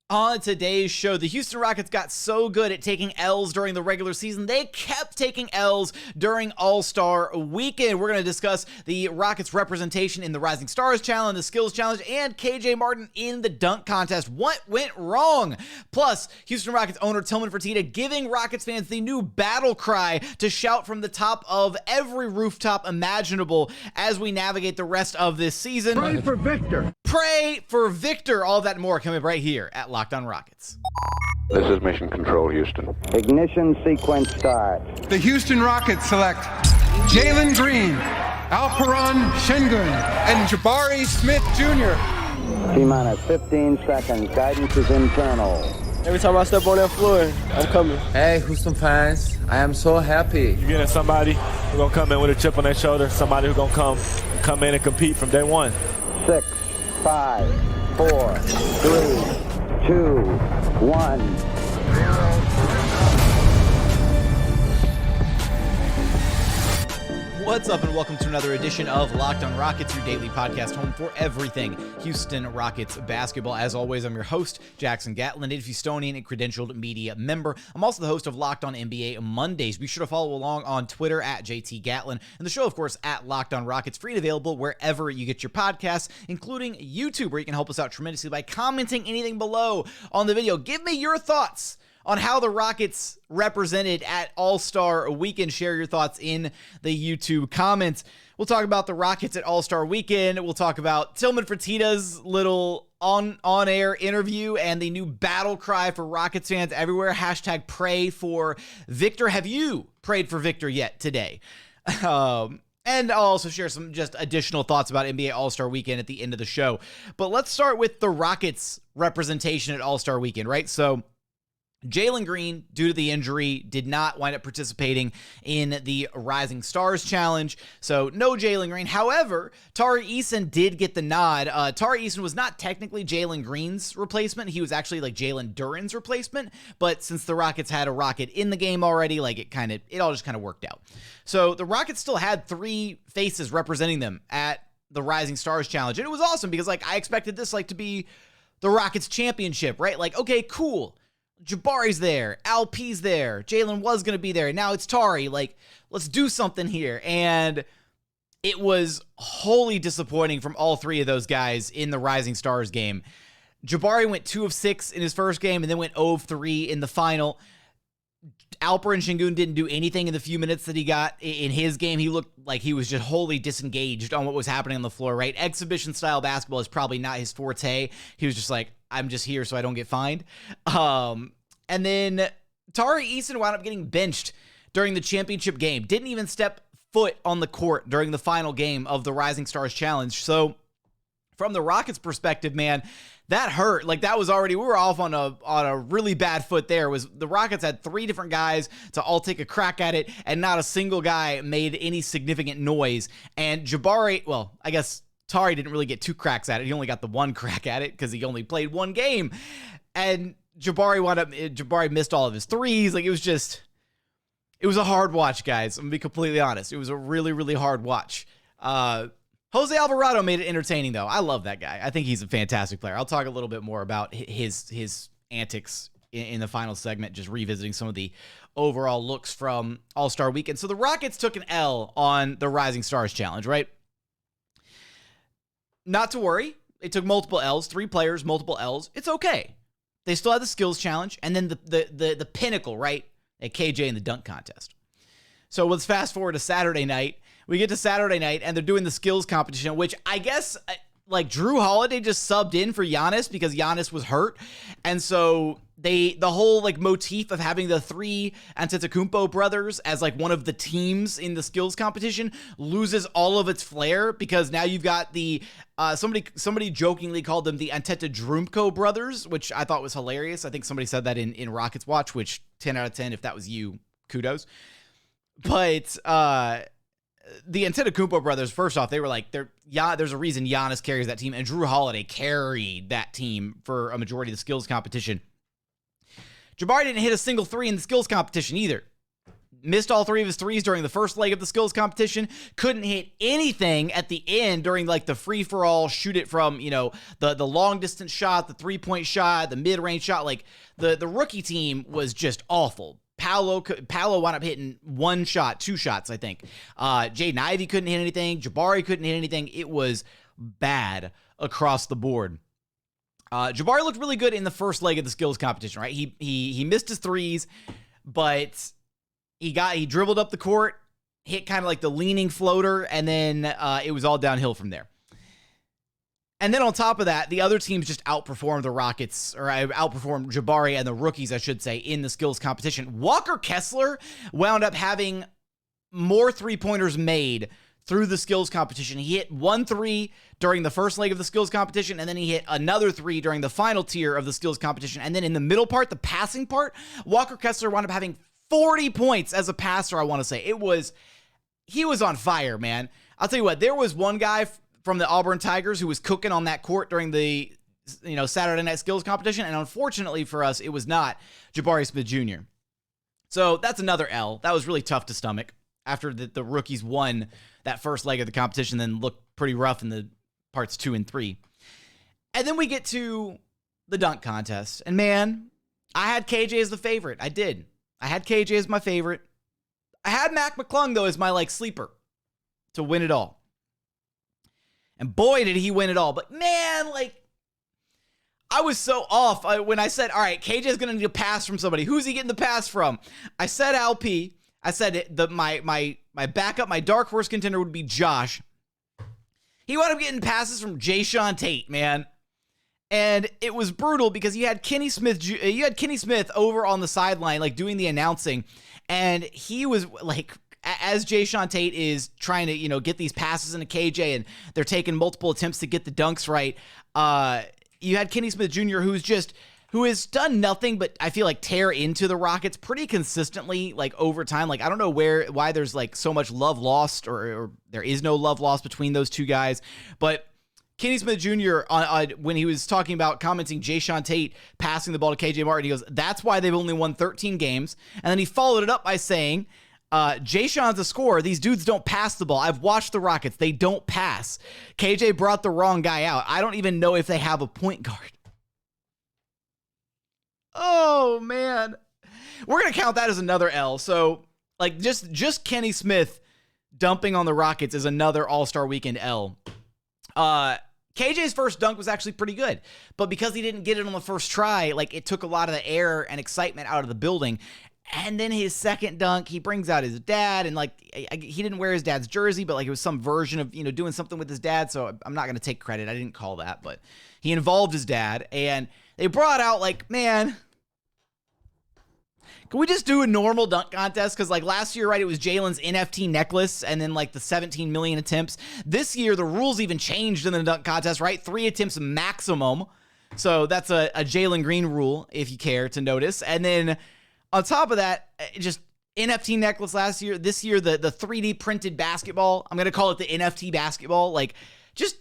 On today's show, the Houston Rockets got so good at taking L's during the regular season, they kept taking L's during All-Star Weekend. We're going to discuss the Rockets' representation in the Rising Stars Challenge, the Skills Challenge, and KJ Martin in the dunk contest. What went wrong? Plus, Houston Rockets owner Tilman Fertitta giving Rockets fans the new battle cry to shout from the top of every rooftop imaginable as we navigate the rest of this season. Pray for Victor. Pray for Victor. All that and more coming up right here at Locked On Rockets. This is Mission Control, Houston. Ignition sequence start. The Houston Rockets select Jalen Green, Alperen Sengun, and Jabari Smith Jr. T-minus 15 seconds. Guidance is internal. Every time I step on that floor, I'm coming. Hey, Houston fans, I am so happy. You're getting somebody who's going to come in with a chip on their shoulder, somebody who's going to come in and compete from day one. 6, 5, 4, 3, 2, 1. What's up, and welcome to another edition of Locked On Rockets, your daily podcast home for everything Houston Rockets basketball. As always, I'm your host, Jackson Gatlin, native Houstonian and credentialed media member. I'm also the host of Locked On NBA Mondays. Be sure to follow along on Twitter at JT Gatlin, and the show, of course, at Locked On Rockets, free and available wherever you get your podcasts, including YouTube, where you can help us out tremendously by commenting anything below on the video. Give me your thoughts on how the Rockets represented at All-Star Weekend. Share your thoughts in the YouTube comments. We'll talk about the Rockets at All-Star Weekend. We'll talk about Tilman Fertitta's little on-air interview and the new battle cry for Rockets fans everywhere. Hashtag pray for Victor. Have you prayed for Victor yet today? And I'll also share some just additional thoughts about NBA All-Star Weekend at the end of the show. But let's start with the Rockets representation at All-Star Weekend, right? So Jalen Green, due to the injury, did not wind up participating in the Rising Stars Challenge, so no Jalen Green. However, Tari Eason did get the nod. Tari Eason was not technically Jalen Green's replacement. He was actually like Jalen Duren's replacement, but since the Rockets had a Rocket in the game already, like it all just kind of worked out. So the Rockets still had three faces representing them at the Rising Stars Challenge, and it was awesome because like I expected this like to be the Rockets championship, right? Like, okay, cool. Jabari's there, Alp's there, Jalen was going to be there, now it's Tari, like, let's do something here, and it was wholly disappointing from all three of those guys in the Rising Stars game. Jabari went 2 of 6 in his first game, and then went 0 of 3 in the final. Alperen Sengun didn't do anything in the few minutes that he got in his game. He looked like he was just wholly disengaged on what was happening on the floor, right? Exhibition-style basketball is probably not his forte. He was just like, I'm just here so I don't get fined. And then Tari Eason wound up getting benched during the championship game. Didn't even step foot on the court during the final game of the Rising Stars Challenge. So from the Rockets' perspective, man, that hurt. Like that was already, we were off on a really bad foot there. Was the Rockets had 3 different guys to all take a crack at it, and not a single guy made any significant noise. And Jabari, well, I guess Tari didn't really get 2 cracks at it. He only got the 1 crack at it because he only played 1 game. And Jabari missed all of his threes. Like it was a hard watch, guys. I'm gonna be completely honest. It was a really, really hard watch. Jose Alvarado made it entertaining, though. I love that guy. I think he's a fantastic player. I'll talk a little bit more about his antics in the final segment, just revisiting some of the overall looks from All-Star Weekend. So the Rockets took an L on the Rising Stars Challenge, right? Not to worry. They took multiple L's, 3 players, multiple L's. It's okay. They still had the Skills Challenge, and then the pinnacle, right, at KJ in the dunk contest. So let's fast forward to Saturday night. We get to Saturday night, and they're doing the skills competition, which I guess, like, Drew Holiday just subbed in for Giannis because Giannis was hurt. And so the whole, like, motif of having the 3 Antetokounmpo brothers as, like, one of the teams in the skills competition loses all of its flair because now you've got the, somebody jokingly called them the Antetokounmpo brothers, which I thought was hilarious. I think somebody said that in Rockets Watch, which 10 out of 10, if that was you, kudos. But, the Antetokounmpo brothers, first off, they were like, there's a reason Giannis carries that team, and Drew Holiday carried that team for a majority of the skills competition. Jabari didn't hit a single 3 in the skills competition either. missed all 3 of his threes during the first leg of the skills competition, couldn't hit anything at the end during like the free-for-all, shoot it from, the long-distance shot, the three-point shot, the mid-range shot. Like, the rookie team was just awful. Paolo wound up hitting 1 shot, 2 shots, I think. Jaden Ivey couldn't hit anything. Jabari couldn't hit anything. It was bad across the board. Jabari looked really good in the first leg of the skills competition, right? He missed his threes, but he dribbled up the court, hit kind of like the leaning floater, and then it was all downhill from there. And then on top of that, the other teams just outperformed the Rockets, or outperformed Jabari and the rookies, I should say, in the skills competition. Walker Kessler wound up having more three-pointers made through the skills competition. He hit 1 3 during the first leg of the skills competition, and then he hit another 3 during the final tier of the skills competition. And then in the middle part, the passing part, Walker Kessler wound up having 40 points as a passer, I want to say. He was on fire, man. I'll tell you what, there was one guy from the Auburn Tigers who was cooking on that court during the Saturday night skills competition, and unfortunately for us, it was not Jabari Smith Jr. So that's another L. That was really tough to stomach after the rookies won that first leg of the competition, then looked pretty rough in the parts 2 and 3. And then we get to the dunk contest, and man, I had KJ as the favorite. I did. I had KJ as my favorite. I had McClung, though, as my sleeper to win it all. And boy, did he win it all. But man, I was so off when I said, all right, KJ's going to need a pass from somebody. Who's he getting the pass from? I said LP. I said my backup, my dark horse contender would be Josh. He wound up getting passes from Jae'Sean Tate, man. And it was brutal because you had Kenny Smith over on the sideline, doing the announcing. And he was as Jae'Sean Tate is trying to, get these passes into KJ, and they're taking multiple attempts to get the dunks right. You had Kenny Smith Jr., who has done nothing but, I feel tear into the Rockets pretty consistently, over time. I don't know why there's so much love lost, or there is no love lost between those two guys. But Kenny Smith Jr., when he was talking about commenting Jae'Sean Tate passing the ball to KJ Martin, he goes, that's why they've only won 13 games. And then he followed it up by saying, Jae'Sean's a scorer. These dudes don't pass the ball. I've watched the Rockets. They don't pass. KJ brought the wrong guy out. I don't even know if they have a point guard. Oh, man. We're going to count that as another L. So, just Kenny Smith dumping on the Rockets is another All-Star Weekend L. KJ's first dunk was actually pretty good, but because he didn't get it on the first try, it took a lot of the air and excitement out of the building. And then his second dunk, he brings out his dad, and he didn't wear his dad's jersey, but it was some version of, doing something with his dad. So I'm not going to take credit. I didn't call that, but he involved his dad, and they brought out man, can we just do a normal dunk contest? Because last year, right, it was Jalen's NFT necklace and then the 17 million attempts. This year, the rules even changed in the dunk contest, right? 3 attempts maximum. So that's a Jalen Green rule, if you care to notice. And then on top of that, just NFT necklace last year. This year, the 3D printed basketball. I'm going to call it the NFT basketball. Just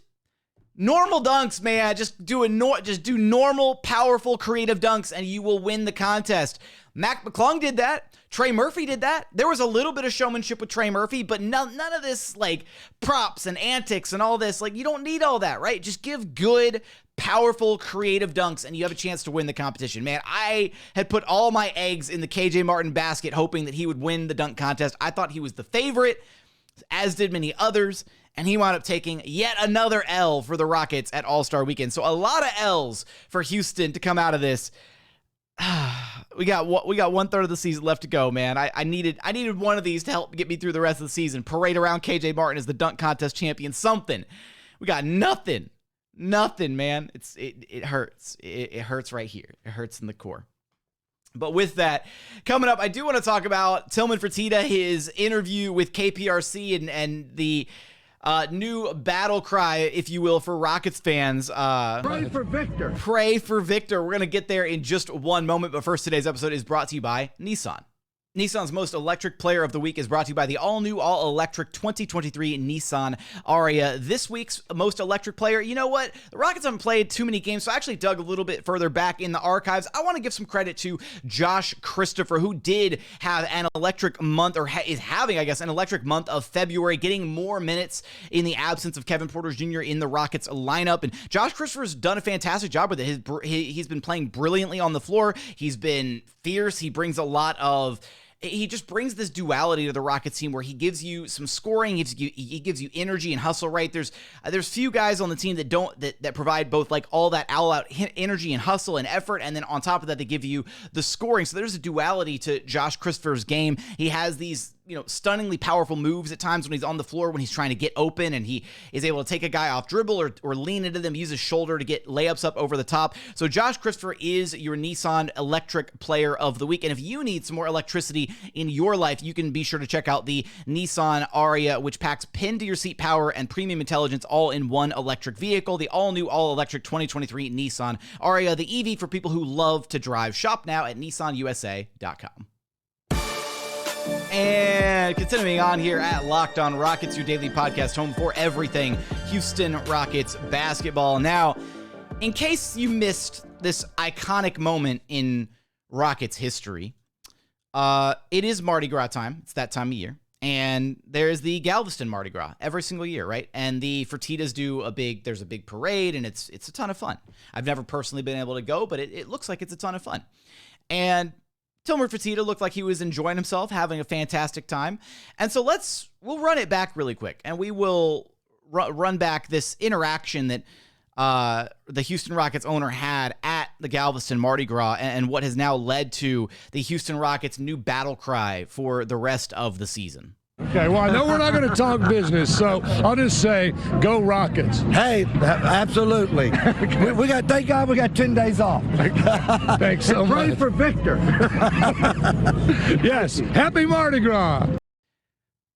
normal dunks, man. Just do normal, powerful, creative dunks, and you will win the contest. McClung did that. Trey Murphey did that. There was a little bit of showmanship with Trey Murphy, but none of this props and antics and all this. You don't need all that, right? Just give good, powerful, creative dunks, and you have a chance to win the competition. Man, I had put all my eggs in the KJ Martin basket, hoping that he would win the dunk contest. I thought he was the favorite, as did many others, and he wound up taking yet another L for the Rockets at All-Star Weekend. So a lot of L's for Houston to come out of this. We got 1/3 of the season left to go, man. I needed one of these to help get me through the rest of the season. Parade around KJ Martin as the dunk contest champion. Something. We got nothing, man. It hurts. It hurts right here. It hurts in the core. But with that, coming up, I do want to talk about Tillman Fertitta, his interview with KPRC, and the new battle cry, if you will, for Rockets fans. Pray for Victor. Pray for Victor. We're going to get there in just one moment. But first, today's episode is brought to you by Nissan. Nissan's most electric player of the week is brought to you by the all-new, all-electric 2023 Nissan Ariya. This week's most electric player, you know what? The Rockets haven't played too many games, so I actually dug a little bit further back in the archives. I want to give some credit to Josh Christopher, who did have an electric month, or is having, I guess, an electric month of February, getting more minutes in the absence of Kevin Porter Jr. in the Rockets lineup. And Josh Christopher's done a fantastic job with it. He's been playing brilliantly on the floor. He's been fierce. He brings a lot of... He just brings this duality to the Rockets team where he gives you some scoring, he gives you energy and hustle, right? There's few guys on the team that provide both like all that all-out energy and hustle and effort, and then on top of that, they give you the scoring. So there's a duality to Josh Christopher's game. He has these, stunningly powerful moves at times when he's on the floor, when he's trying to get open, and he is able to take a guy off dribble or lean into them, use his shoulder to get layups up over the top. So Josh Christopher is your Nissan electric player of the week. And if you need some more electricity in your life, you can be sure to check out the Nissan Ariya, which packs pin-to-your-seat power and premium intelligence all in one electric vehicle. The all-new, all-electric 2023 Nissan Ariya, the EV for people who love to drive. Shop now at nissanusa.com. And continuing on here at Locked On Rockets, your daily podcast home for everything Houston Rockets basketball. Now, in case you missed this iconic moment in Rockets history, it is Mardi Gras time. It's that time of year. And there's the Galveston Mardi Gras every single year, right? And the Fertittas there's a big parade, and it's a ton of fun. I've never personally been able to go, but it looks like it's a ton of fun. And Tilman Fertitta looked like he was enjoying himself, having a fantastic time. And so we'll run it back really quick, and we will run back this interaction that the Houston Rockets owner had at the Galveston Mardi Gras, and what has now led to the Houston Rockets' new battle cry for the rest of the season. Okay, well, I know we're not going to talk business, so I'll just say, go Rockets. Hey, absolutely. we got, thank God we got 10 days off. Thanks so much. Pray for Victor. Yes, happy Mardi Gras.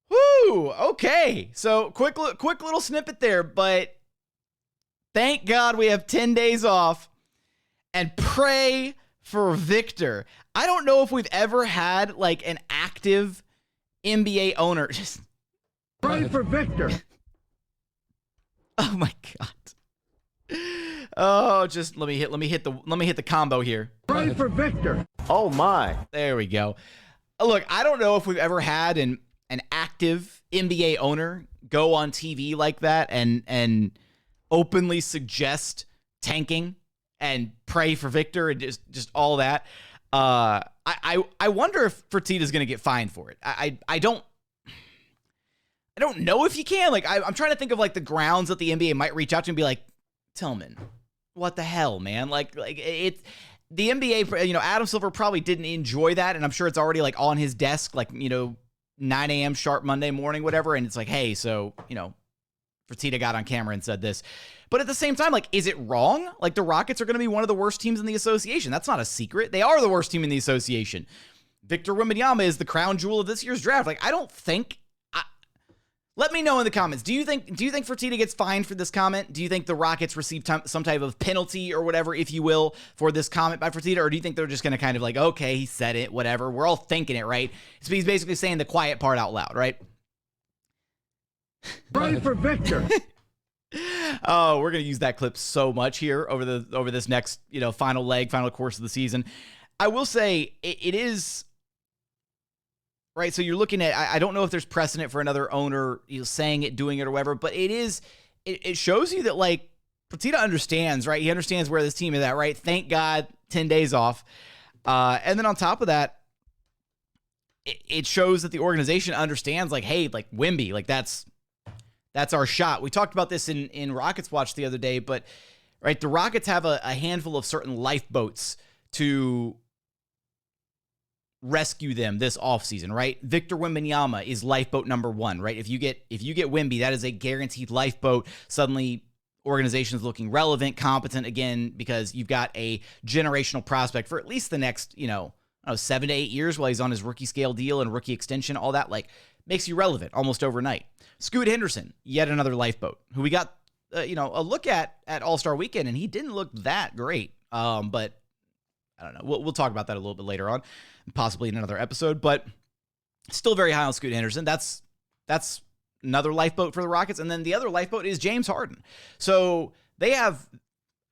Woo, okay. So quick little snippet there, but thank God we have 10 days off, and pray for Victor. I don't know if we've ever had like an active NBA owner just pray for Victor. Oh my God. Oh, just let me hit the combo here. Pray for Victor. Oh my. There we go. Look, I don't know if we've ever had an active NBA owner go on TV like that and openly suggest tanking and pray for Victor and just all that. I wonder if Fertitta's going to get fined for it. I don't know if you can. Like, I'm trying to think of like the grounds that the NBA might reach out to and be like, Tillman, what the hell, man? Like it's the NBA. Adam Silver probably didn't enjoy that, and I'm sure it's already like on his desk, like 9 a.m. sharp Monday morning, whatever. And it's like, hey, so Fertitta got on camera and said this. But at the same time, like, is it wrong? Like, the Rockets are going to be one of the worst teams in the association. That's not a secret. They are the worst team in the association. Victor Wembanyama is the crown jewel of this year's draft. Like, I don't think... let me know in the comments. Do you think Fertitta gets fined for this comment? Do you think the Rockets receive some type of penalty or whatever, if you will, for this comment by Fertitta? Or do you think they're just going to kind of like, okay, he said it, whatever. We're all thinking it, right? So he's basically saying the quiet part out loud, right? Pray for Victor. Oh, we're going to use that clip so much here over this next, final course of the season. I will say it is right. So you're looking at, I don't know if there's precedent for another owner saying it, doing it or whatever, but it shows you that like Fertitta understands, right? He understands where this team is at, right? Thank God 10 days off. And then on top of that, it shows that the organization understands like, hey, like Wemby, like that's our shot. We talked about this in Rockets Watch the other day, but right, the Rockets have a handful of certain lifeboats to rescue them this offseason, right? Victor Wembanyama is lifeboat number 1, right? If you get Wemby, that is a guaranteed lifeboat. Suddenly, organization's looking relevant, competent again, because you've got a generational prospect for at least the next, 7 to 8 years while he's on his rookie scale deal and rookie extension, all that, like, makes you relevant almost overnight. Scoot Henderson, yet another lifeboat, who we got, a look at All-Star Weekend, and he didn't look that great. But I don't know. We'll talk about that a little bit later on, possibly in another episode, but still very high on Scoot Henderson. That's another lifeboat for the Rockets. And then the other lifeboat is James Harden. So they have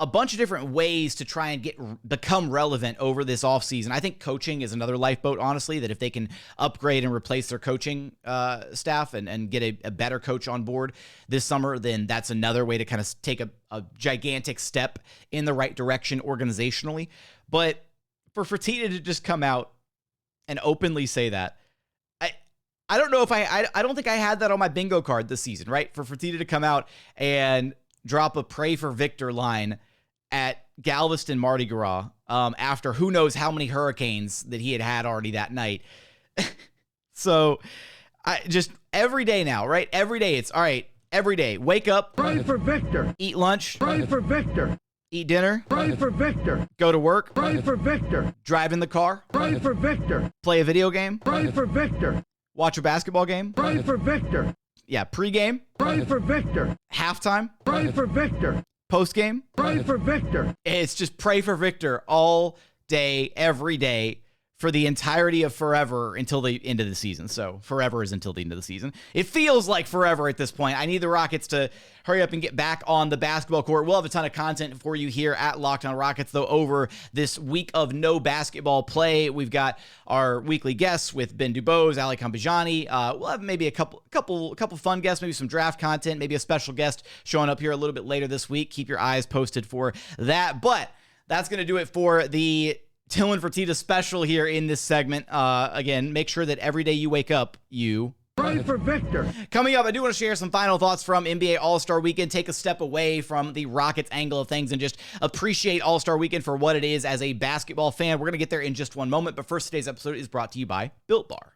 a bunch of different ways to try and become relevant over this offseason. I think coaching is another lifeboat, honestly, that if they can upgrade and replace their coaching staff and get a better coach on board this summer, then that's another way to kind of take a gigantic step in the right direction organizationally. But for Fertitta to just come out and openly say that, I don't know if I don't think I had that on my bingo card this season, right? For Fertitta to come out and drop a pray for Victor line at Galveston Mardi Gras after who knows how many hurricanes that he had already that night. So I just every day now, right? Every day it's all right. Every day, wake up, Pray for Victor. Eat lunch, Pray for Victor. Eat dinner, Pray for Victor. Go to work, Pray for Victor. Drive in the car, Pray for Victor. Play a video game, Pray for Victor. Watch a basketball game, Pray for Victor. Yeah, pregame, Pray for Victor. halftime, Pray for Victor. postgame. Pray for Victor. It's just pray for Victor all day, every day, for the entirety of forever until the end of the season. So forever is until the end of the season. It feels like forever at this point. I need the Rockets to hurry up and get back on the basketball court. We'll have a ton of content for you here at Locked On Rockets, though, over this week of no basketball play. We've got our weekly guests with Ben Dubose, Ali Campajani. We'll have maybe a couple fun guests, maybe some draft content, maybe a special guest showing up here a little bit later this week. Keep your eyes posted for that. But that's going to do it for the Tillman Fertitta special here in this segment. Again, make sure that every day you wake up, you pray for Victor. Coming up, I do want to share some final thoughts from NBA All-Star Weekend, take a step away from the Rockets angle of things and just appreciate All-Star Weekend for what it is as a basketball fan. We're going to get there in just one moment, but first, today's episode is brought to you by Built Bar.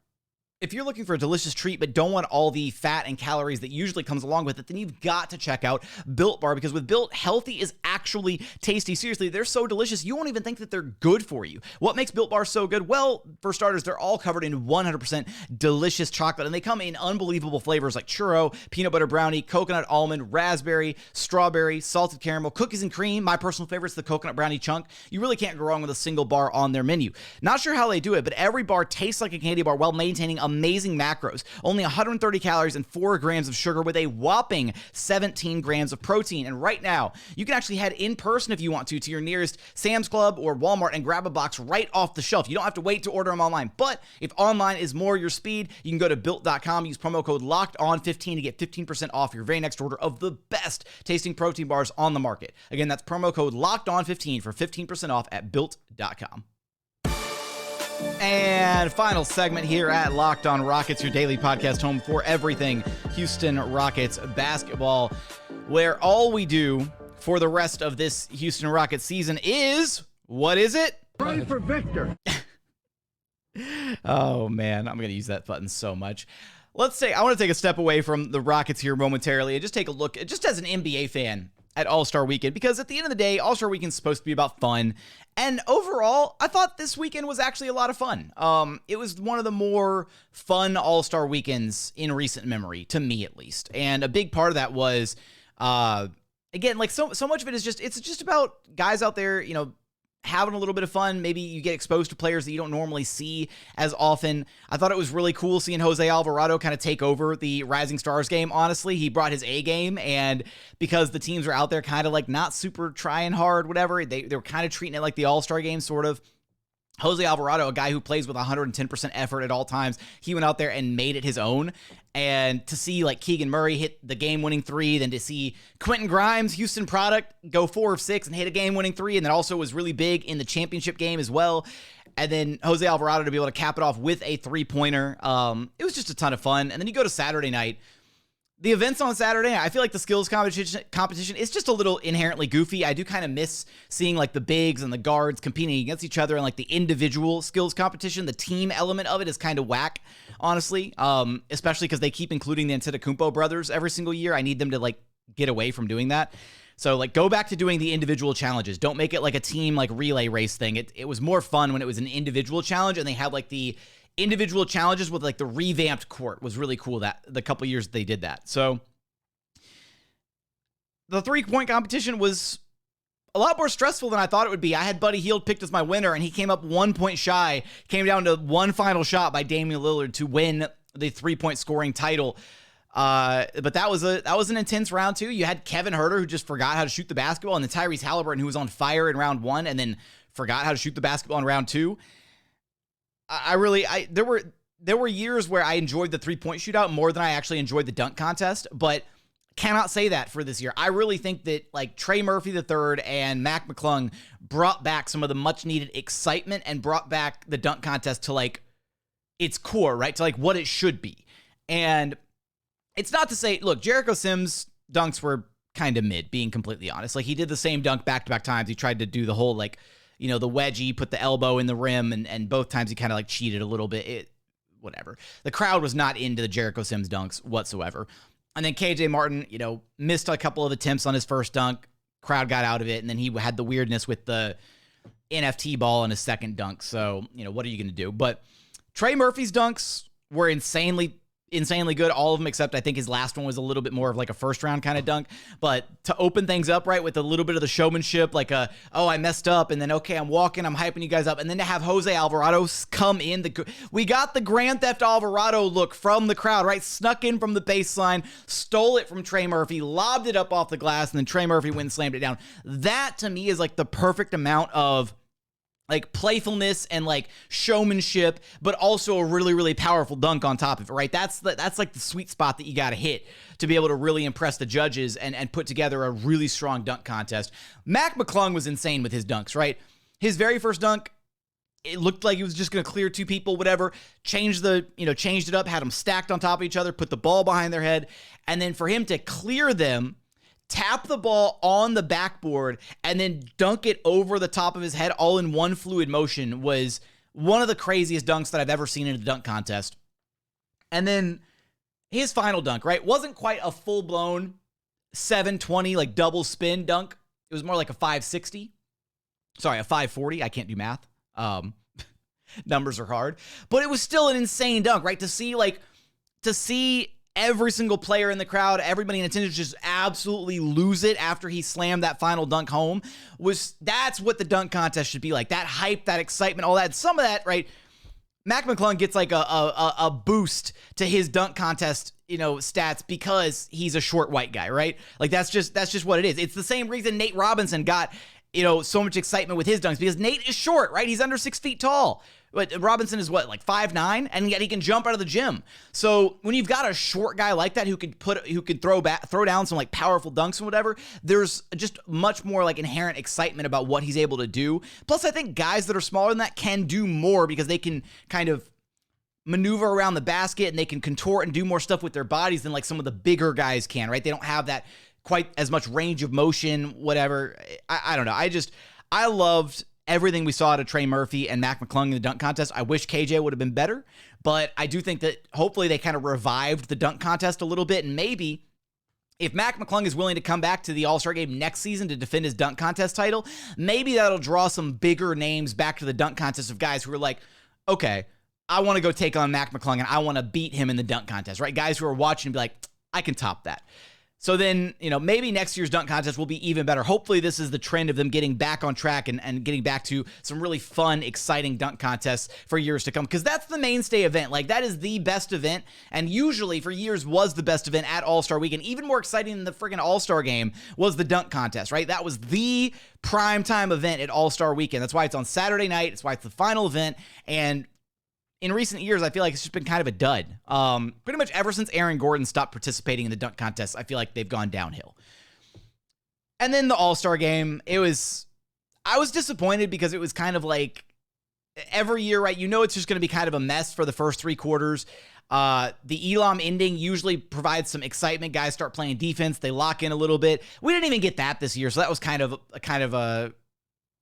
If you're looking for a delicious treat but don't want all the fat and calories that usually comes along with it, then you've got to check out Built Bar, because with Built, healthy is actually tasty. Seriously, they're so delicious, you won't even think that they're good for you. What makes Built Bar so good? Well, for starters, they're all covered in 100% delicious chocolate, and they come in unbelievable flavors like churro, peanut butter brownie, coconut almond, raspberry, strawberry, salted caramel, cookies and cream. My personal favorite is the coconut brownie chunk. You really can't go wrong with a single bar on their menu. Not sure how they do it, but every bar tastes like a candy bar while maintaining amazing macros. Only 130 calories and 4 grams of sugar with a whopping 17 grams of protein. And right now, you can actually head in person if you want to your nearest Sam's Club or Walmart and grab a box right off the shelf. You don't have to wait to order them online. But if online is more your speed, you can go to Built.com, use promo code LOCKEDON15 to get 15% off your very next order of the best tasting protein bars on the market. Again, that's promo code LOCKEDON15 for 15% off at Built.com. And final segment here at Locked On Rockets, your daily podcast home for everything Houston Rockets basketball, where all we do for the rest of this Houston Rockets season is, what is it? Pray for Victor. Oh, man, I'm going to use that button so much. Let's say I want to take a step away from the Rockets here momentarily and just take a look, just as an NBA fan, at All-Star Weekend, because at the end of the day, All-Star Weekend is supposed to be about fun. And overall, I thought this weekend was actually a lot of fun. It was one of the more fun All-Star Weekends in recent memory, to me at least. And a big part of that was, again, like so much of it is it's just about guys out there, you know, having a little bit of fun. Maybe you get exposed to players that you don't normally see as often. I thought it was really cool seeing Jose Alvarado kind of take over the Rising Stars game. Honestly, he brought his A game, and because the teams were out there kind of like not super trying hard, whatever, they were kind of treating it like the All-Star game, sort of. Jose Alvarado, a guy who plays with 110% effort at all times, he went out there and made it his own. And to see like Keegan Murray hit the game-winning three, then to see Quentin Grimes, Houston product, go 4 of 6 and hit a game-winning three, and then also was really big in the championship game as well. And then Jose Alvarado to be able to cap it off with a three-pointer. It was just a ton of fun. And then you go to Saturday night. The events on Saturday, I feel like the skills competition is just a little inherently goofy. I do kind of miss seeing like the bigs and the guards competing against each other, and like the individual skills competition. The team element of it is kind of whack, honestly, especially because they keep including the Antetokounmpo brothers every single year. I need them to like get away from doing that. So like go back to doing the individual challenges. Don't make it like a team like relay race thing. It was more fun when it was an individual challenge, and they had like the individual challenges with like the revamped court was really cool, that the couple years they did that. So the 3-point competition was a lot more stressful than I thought it would be. I had Buddy Hield picked as my winner, and he came up 1 point shy, came down to one final shot by Damian Lillard to win the 3-point scoring title. But that was an intense round too. You had Kevin Huerter, who just forgot how to shoot the basketball, and then Tyrese Halliburton, who was on fire in round 1 and then forgot how to shoot the basketball in round 2. There were years where I enjoyed the 3-point shootout more than I actually enjoyed the dunk contest, but cannot say that for this year. I really think that like Trey Murphy III and Mac McClung brought back some of the much needed excitement and brought back the dunk contest to like its core, right? To like what it should be. And it's not to say, look, Jericho Sims' dunks were kind of mid, being completely honest. Like he did the same dunk back-to-back times. He tried to do the whole like, the wedgie, put the elbow in the rim, and both times he kind of like cheated a little bit. Whatever. The crowd was not into the Jericho Sims dunks whatsoever. And then KJ Martin, missed a couple of attempts on his first dunk. Crowd got out of it, and then he had the weirdness with the NFT ball in his second dunk. So, what are you going to do? But Trey Murphy's dunks were insanely good, all of them, except I think his last one was a little bit more of like a first round kind of dunk. But to open things up, right, with a little bit of the showmanship, like I messed up, and then, okay, I'm walking, I'm hyping you guys up, and then to have Jose Alvarado come in, we got the Grand Theft Alvarado look from the crowd, right, snuck in from the baseline, stole it from Trey Murphy, lobbed it up off the glass, and then Trey Murphy went and slammed it down. That, to me, is like the perfect amount of like playfulness and like showmanship, but also a really, really powerful dunk on top of it, right? That's like the sweet spot that you got to hit to be able to really impress the judges and put together a really strong dunk contest. Mac McClung was insane with his dunks, right? His very first dunk, it looked like he was just going to clear two people, whatever. Changed it up, had them stacked on top of each other, put the ball behind their head, and then for him to clear them, tap the ball on the backboard, and then dunk it over the top of his head all in one fluid motion was one of the craziest dunks that I've ever seen in a dunk contest. And then his final dunk, right, wasn't quite a full-blown 720, like double spin dunk. It was more like a 560. Sorry, a 540. I can't do math. Numbers are hard. But it was still an insane dunk, right? To see every single player in the crowd, everybody in attendance just absolutely lose it after he slammed that final dunk home, that's what the dunk contest should be like. That hype, that excitement, all that. Some of that, right? Mac McClung gets like a boost to his dunk contest, stats because he's a short white guy, right? Like that's just what it is. It's the same reason Nate Robinson got, so much excitement with his dunks, because Nate is short, right? He's under 6 feet tall. But Robinson is what, like 5'9", and yet he can jump out of the gym. So when you've got a short guy like that who could throw down some like powerful dunks and whatever, there's just much more like inherent excitement about what he's able to do. Plus, I think guys that are smaller than that can do more because they can kind of maneuver around the basket and they can contort and do more stuff with their bodies than like some of the bigger guys can, right? They don't have that quite as much range of motion, whatever. I don't know. I loved everything we saw out of Trey Murphy and Mac McClung in the dunk contest. I wish KJ would have been better, but I do think that hopefully they kind of revived the dunk contest a little bit, and maybe if Mac McClung is willing to come back to the All-Star game next season to defend his dunk contest title, maybe that'll draw some bigger names back to the dunk contest of guys who are like, okay, I want to go take on Mac McClung and I want to beat him in the dunk contest, right? Guys who are watching and be like, I can top that. So then, maybe next year's dunk contest will be even better. Hopefully this is the trend of them getting back on track and getting back to some really fun, exciting dunk contests for years to come. Because that's the mainstay event. Like, that is the best event. And usually for years was the best event at All-Star Weekend. Even more exciting than the friggin' All-Star game was the dunk contest, right? That was the primetime event at All-Star Weekend. That's why it's on Saturday night. That's why it's the final event. And in recent years, I feel like it's just been kind of a dud. Pretty much ever since Aaron Gordon stopped participating in the dunk contest, I feel like they've gone downhill. And then the All-Star game, I was disappointed because it was kind of like every year, right? It's just going to be kind of a mess for the first 3 quarters. The Elam ending usually provides some excitement. Guys start playing defense. They lock in a little bit. We didn't even get that this year, so that was kind of a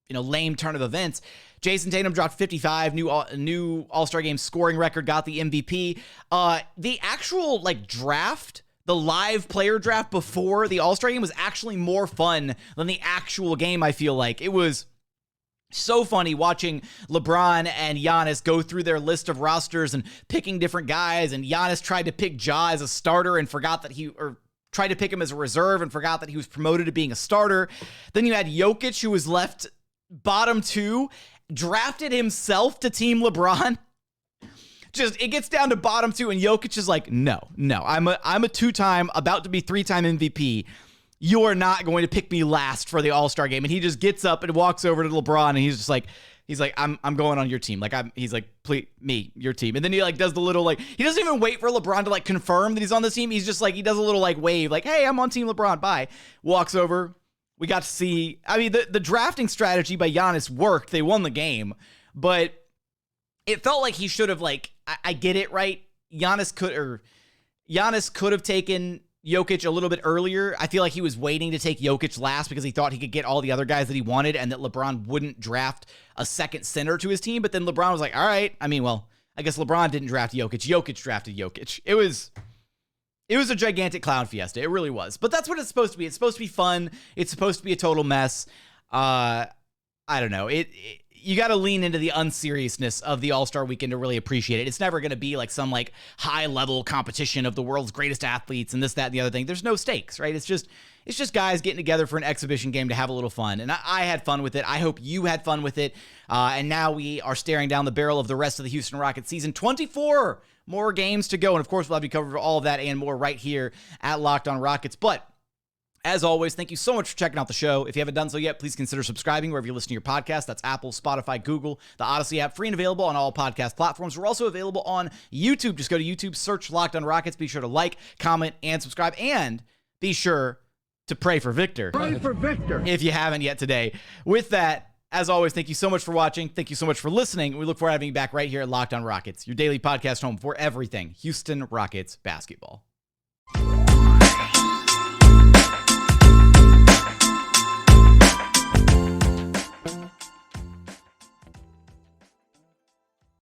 lame turn of events. Jason Tatum dropped 55, new All-Star game scoring record, got the MVP. The actual draft, the live player draft before the All-Star game was actually more fun than the actual game, I feel like. It was so funny watching LeBron and Giannis go through their list of rosters and picking different guys, and Giannis tried to pick Ja as a starter and forgot that tried to pick him as a reserve and forgot that he was promoted to being a starter. Then you had Jokic, who was left bottom 2, drafted himself to Team LeBron. Just, it gets down to bottom 2, and Jokic is like, no, I'm a 2-time, about to be 3-time MVP. You are not going to pick me last for the All-Star game. And he just gets up and walks over to LeBron, and he's just like, I'm going on your team. He's like, please, me, your team. And then he does the little, he doesn't even wait for LeBron to confirm that he's on the team. He's just he does a little wave, hey, I'm on Team LeBron, bye. Walks over. We got to see, the drafting strategy by Giannis worked. They won the game, but it felt like he should have, I get it, right? Giannis could have taken Jokic a little bit earlier. I feel like he was waiting to take Jokic last because he thought he could get all the other guys that he wanted and that LeBron wouldn't draft a second center to his team. But then LeBron was like, all right. I guess LeBron didn't draft Jokic. Jokic drafted Jokic. It was a gigantic clown fiesta. It really was. But that's what it's supposed to be. It's supposed to be fun. It's supposed to be a total mess. I don't know. You got to lean into the unseriousness of the All-Star Weekend to really appreciate it. It's never going to be some high-level competition of the world's greatest athletes and this, that, and the other thing. There's no stakes, right? It's just guys getting together for an exhibition game to have a little fun. And I had fun with it. I hope you had fun with it. And now we are staring down the barrel of the rest of the Houston Rockets season. 24 more games to go. And, of course, we'll have you covered all of that and more right here at Locked On Rockets. But as always, thank you so much for checking out the show. If you haven't done so yet, please consider subscribing wherever you listen to your podcast. That's Apple, Spotify, Google, the Odyssey app, free and available on all podcast platforms. We're also available on YouTube. Just go to YouTube, search Locked On Rockets. Be sure to like, comment, and subscribe. And be sure to pray for Victor. Pray for Victor. If you haven't yet today. With that, as always, thank you so much for watching. Thank you so much for listening. We look forward to having you back right here at Locked On Rockets, your daily podcast home for everything Houston Rockets basketball.